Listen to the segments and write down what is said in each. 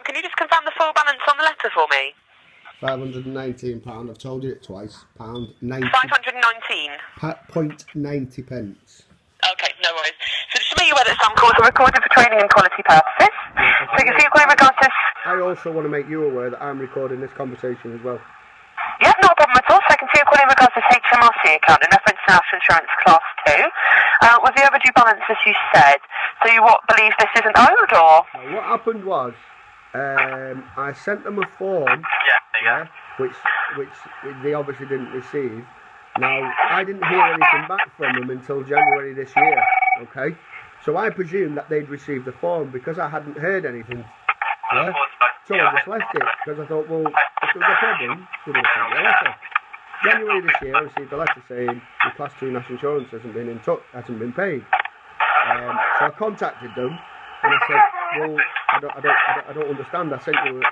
Can you just confirm the full balance on the letter for me? £519. I've told you it twice. £90. 519. .90 pence. Okay, no worries. So just to make you aware that some calls are recorded for training and quality purposes. So you can see in regards to... I also want to make you aware that I'm recording this conversation as well. Yeah, no problem at all. So I can see you're calling in regards to this HMRC account in reference to National Insurance Class 2. With the overdue balance, as you said, so you believe this isn't owed, or...? Now, what happened was, I sent them a form, which they obviously didn't receive. Now, I didn't hear anything back from them until January this year, okay? So I presumed that they'd received the form because I hadn't heard anything. Yeah? So I just left it because I thought, well, if there was a problem, they would have sent me a letter. January this year, I received a letter saying the Class 2 National Insurance hasn't been paid. So I contacted them and I said, well, I don't understand. I sent you the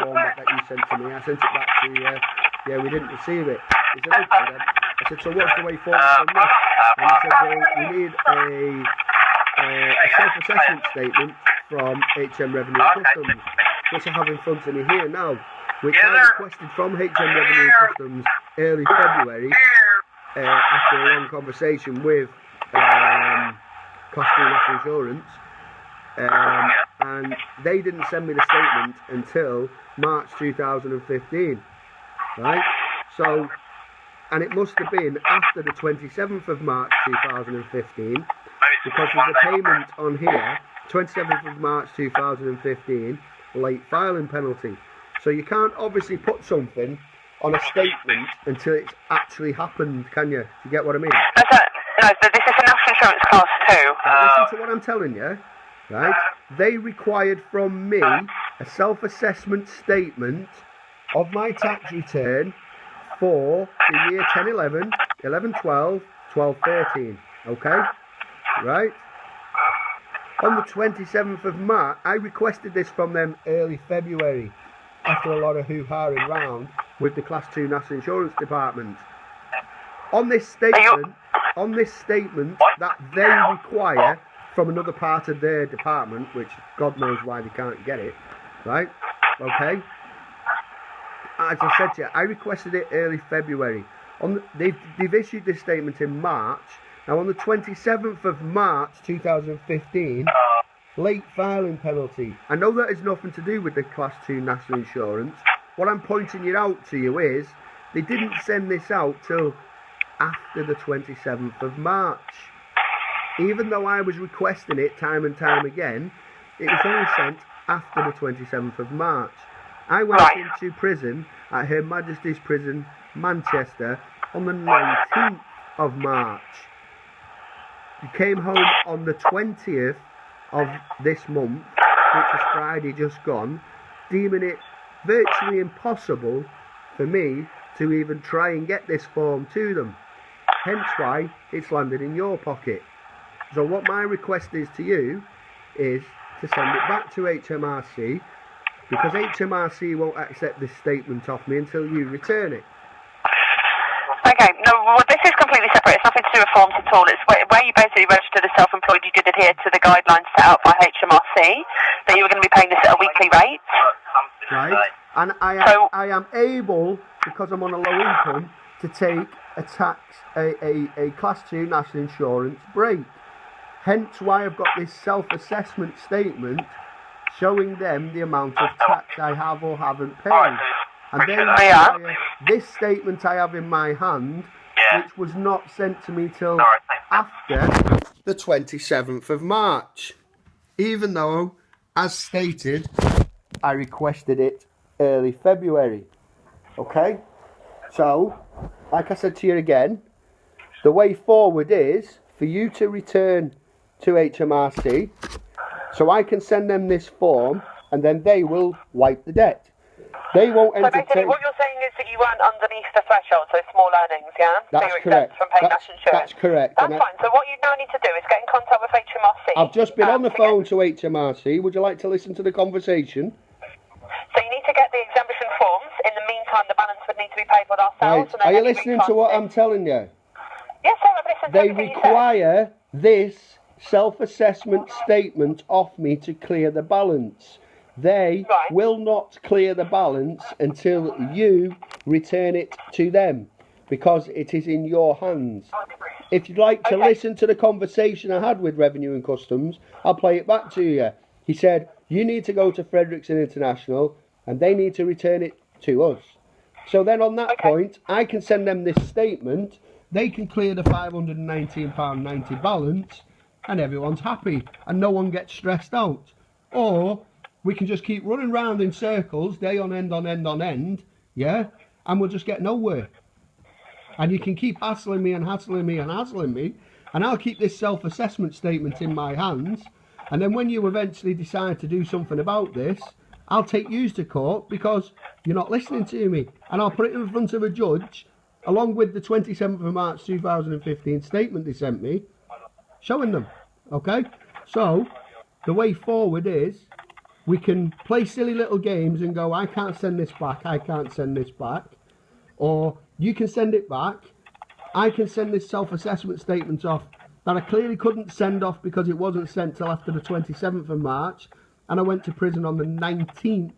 form back that you sent to me. I sent it back to you. Yeah, we didn't receive it. He said, okay then. I said, so what's the way forward from this? And he said, well, we need a self-assessment statement from HM Revenue and Customs, which I have in front of me here now, which I requested from HM Revenue and Customs early February after a long conversation with Class 2 National Insurance, and they didn't send me the statement until March 2015, right? So, and it must have been after the 27th of March 2015, because there's a payment on here, 27th of March 2015, late filing penalty. So you can't obviously put something on a statement until it's actually happened, can you? Do you get what I mean? No, this is a National Insurance Class 2. Listen to what I'm telling you, right? They required from me a self-assessment statement of my tax return for the year 10-11, 11-12, 12-13, okay? Right? On the 27th of March, I requested this from them early February, after a lot of hoo-ha around with the Class 2 National Insurance Department. On this statement that they require from another part of their department, which God knows why they can't get it, right? Okay? As I said to you, I requested it early February. They've issued this statement in March. Now, on the 27th of March 2015, late filing penalty. I know that has nothing to do with the Class 2 National Insurance. What I'm pointing it out to you is they didn't send this out till after the 27th of March. Even though I was requesting it time and time again, it was only sent after the 27th of March. I went into prison at Her Majesty's Prison, Manchester, on the 19th of March. You came home on the 20th of this month, which is Friday just gone, deeming it virtually impossible for me to even try and get this form to them. Hence why it's landed in your pocket. So what my request is to you is to send it back to HMRC, because HMRC won't accept this statement off me until you return it. Okay, no, well, this is completely separate. It's nothing to do with forms at all. It's where you basically registered as self-employed, you did adhere to the guidelines set out by HMRC, that you were going to be paying this at a weekly rate. Right, and I am able, because I'm on a low income, to take a Class 2 National Insurance break. Hence why I've got this self-assessment statement showing them the amount of tax I have or haven't paid. And then this statement I have in my hand, which was not sent to me till after the 27th of March. Even though, as stated, I requested it early February. Okay? So, like I said to you again, the way forward is for you to return to HMRC so I can send them this form and then they will wipe the debt. They won't entertain... So basically what you're saying is that you weren't underneath the threshold, so small earnings, yeah? That's so correct. From paying national insurance. That's correct. That's fine. So what you now need to do is get in contact with HMRC. I've just been on the phone to HMRC. Would you like to listen to the conversation? So you need to get the exemption forms. In the meantime, the balance would need to be paid with ourselves. Right. Are you listening to what I'm telling you? Yes, sir, I've listened to everything you said. They require this self-assessment statement off me to clear the balance. They Right. will not clear the balance until you return it to them, because it is in your hands. If you'd like to Okay. listen to the conversation I had with Revenue and Customs, I'll play it back to you. He said, you need to go to Fredrickson International and they need to return it to us. So then on that point, I can send them this statement, they can clear the £519.90 balance, and everyone's happy and no one gets stressed out. Or we can just keep running round in circles, day on end, yeah, and we'll just get nowhere. And you can keep hassling me, and I'll keep this self-assessment statement in my hands, and then when you eventually decide to do something about this, I'll take you to court because you're not listening to me, and I'll put it in front of a judge, along with the 27th of March 2015 statement they sent me, showing them, okay? So, the way forward is, we can play silly little games and go, I can't send this back, or you can send it back, I can send this self-assessment statement off that I clearly couldn't send off because it wasn't sent till after the 27th of March, and I went to prison on the 19th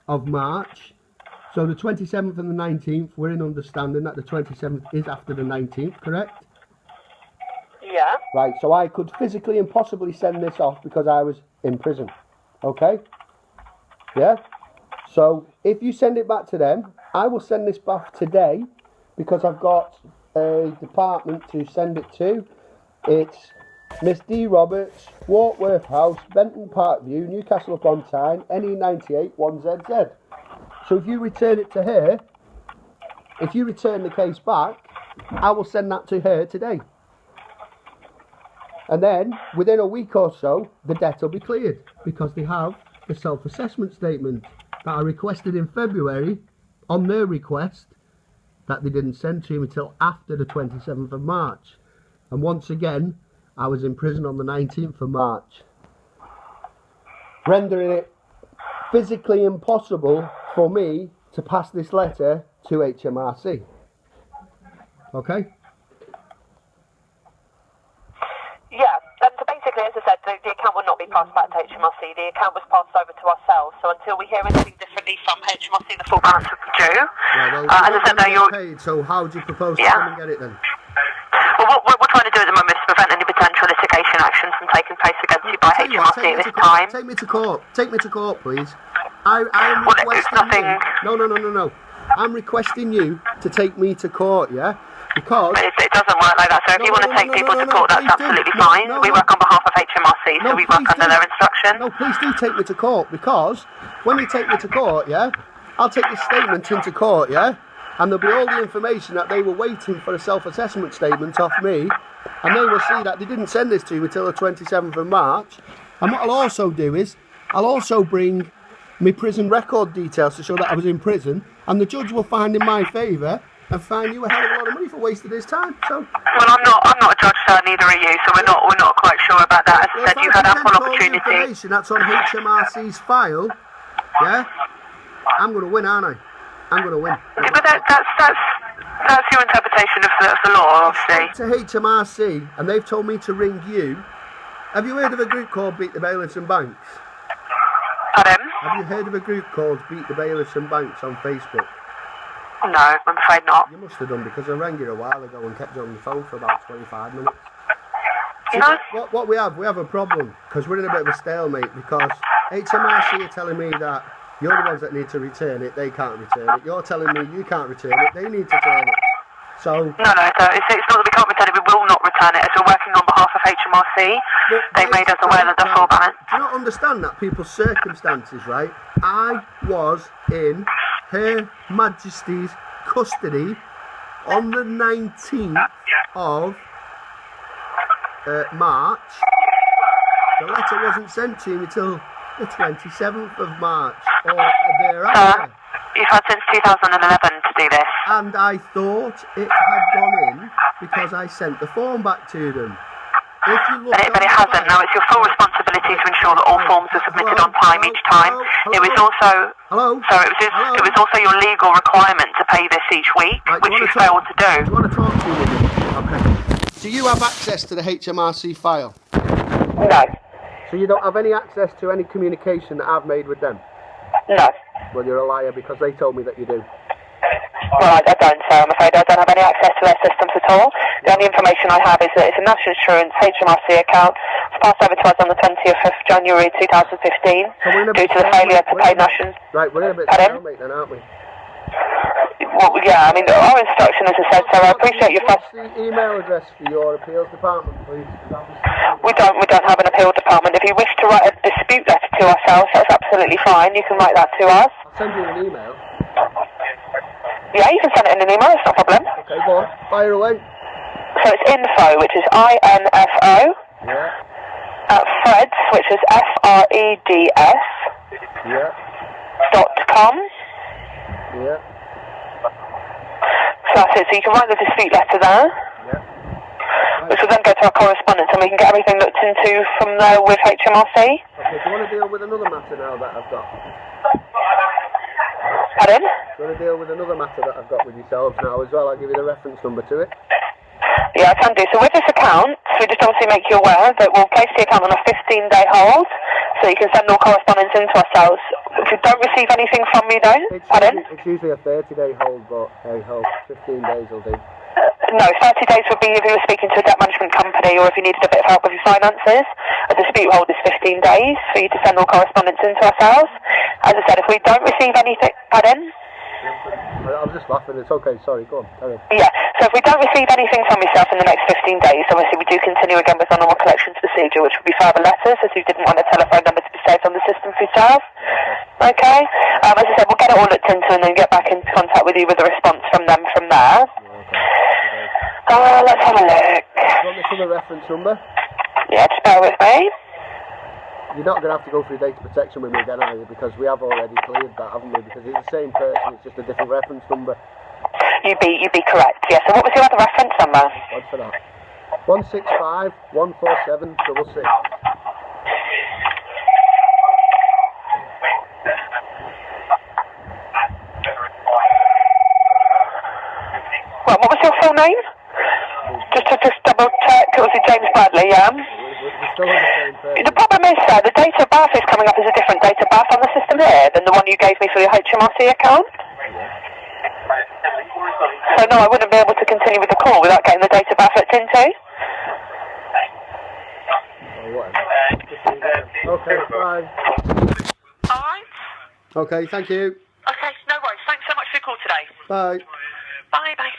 of March. So the 27th and the 19th, we're in understanding that the 27th is after the 19th, correct? Yeah. Right, so I could physically and possibly send this off because I was in prison, okay? Yeah? So if you send it back to them, I will send this back today because I've got a department to send it to. It's Miss D. Roberts, Wartworth House, Benton Park View, Newcastle upon Tyne, NE98 1ZZ. So if you return it to her, if you return the case back, I will send that to her today. And then, within a week or so, the debt will be cleared because they have the self-assessment statement that I requested in February on their request that they didn't send to me until after the 27th of March. And once again, I was in prison on the 19th of March, rendering it physically impossible for me to pass this letter to HMRC. Okay? Yeah, and so basically, as I said, the account will not be passed back to HMRC. The account was passed over to ourselves. So until we hear anything differently from HMRC, the full balance will be due. Right, well, As I said, though, you're paid, so how do you propose to Yeah. come and get it then? Well, what we're trying to do at the moment is prevent any potential litigation actions from taking place against you by Tell you what, HMRC at this time. Take me to court. Take me to court, please. I am Well, it's requesting nothing. you. No. I'm requesting you to take me to court, yeah? Because But it doesn't work like that. So if you want to take people to court, that's please do. absolutely No, fine. no, We no. work on behalf of HMRC, so we work please under do. their instruction. No, please do take me to court, because when you take me to court, yeah, I'll take this statement into court, yeah, and there'll be all the information that they were waiting for a self-assessment statement off me, and they will see that they didn't send this to me till the 27th of March. And what I'll also do is, I'll also bring my prison record details to show that I was in prison, and the judge will find in my favour and fine you a hell of a lot of money for wasting his time. So, Well, I'm not a judge, sir. Neither are you. So we're not quite sure about that. As I said, you had ample opportunity. Information that's on HMRC's file, yeah, I'm going to win, aren't I? I'm going to win. Yeah, but that's your interpretation of the law, obviously. To HMRC, and they've told me to ring you. Have you heard of a group called Beat the Bailiffs and Banks? Pardon? Have you heard of a group called Beat the Bailiffs and Banks on Facebook? No, I'm afraid not. You must have done, because I rang you a while ago and kept you on the phone for about 25 minutes. See, No. what we have a problem, because we're in a bit of a stalemate, because HMRC are telling me that you're the ones that need to return it, they can't return it. You're telling me you can't return it, they need to return it. So No, so it's not that we can't return it, we will not return it, as we're working on behalf of HMRC. They made us aware that the full balance. Do you not understand that people's circumstances, right? I was in Her Majesty's custody on the 19th of March. The letter wasn't sent to me till the 27th of March or thereafter. You've had since 2011 to do this. And I thought it had gone in because I sent the form back to them. If you look But it hasn't. Now it's your full responsibility to ensure that all forms are submitted on time each time. It was also it was also your legal requirement to pay this each week, Right, which you failed to do. Do you want to talk to me? Okay. Do you have access to the HMRC file? No. So you don't have any access to any communication that I've made with them? No. Well, you're a liar because they told me that you do. Well, I don't, so I'm afraid I don't have any access to their systems at all. The only information I have is that it's a national insurance HMRC account. It's passed over to us on the 20th of January 2015 due to the failure to pay national... Right, we're in a bit of stalemate then, aren't we? Well, yeah, I mean, our instruction, as I said, so I appreciate your... What's the email address for your appeals department, please? We don't have an appeal department. If you wish to write a dispute letter to ourselves, that's absolutely fine. You can write that to us. I'll send you an email. Yeah, you can send it in an email, it's no problem. Okay, go on. Fire away. So it's info, which is INFO, at Freds, which is FREDS, .com. Yeah. So that's it, so you can write the dispute letter there, which will then go to our correspondence and we can get everything looked into from there with HMRC. Okay, do you want to deal with another matter now that I've got? Pardon? Do you want to deal with another matter that I've got with yourselves now as well? I'll give you the reference number to it. Yeah, I can do. So with this account, we just obviously make you aware that we'll place the account on a 15-day hold, so you can send all correspondence into ourselves. If you don't receive anything from me though, it's usually a 30-day hold, but hey ho, 15 days will do. No, 30 days would be if you were speaking to a debt management company or if you needed a bit of help with your finances. A dispute hold is 15 days for you to send all correspondence into ourselves. As I said, if we don't receive anything, I'm just laughing, it's okay, sorry, go on, carry on. Yeah, so if we don't receive anything from yourself in the next 15 days, obviously we do continue again with our normal collections procedure, which would be further letters, as you didn't want a telephone number to be saved on the system for yourself. Okay? As I said, we'll get it all looked into and then get back into contact with you with a response from them from there. Let's have a look. Do you want me for the reference number? Yeah, just bear with me. You're not going to have to go through data protection with me again, are you? Because we have already cleared that, haven't we? Because it's the same person, it's just a different reference number. You'd be correct, yeah. So what was your other reference number? What's for that? 165 147 66. Well, what was your full name? Just double check, it was James Bradley, yeah? We're still on the same person. The problem is, sir, the date of birth is coming up as a different date of birth on the system here than the one you gave me for your HMRC account. So no, I wouldn't be able to continue with the call without getting the date of birth looked into. Oh, whatever. Okay, bye. Alright. Okay, thank you. Okay, no worries. Thanks so much for your call today. Bye. Bye.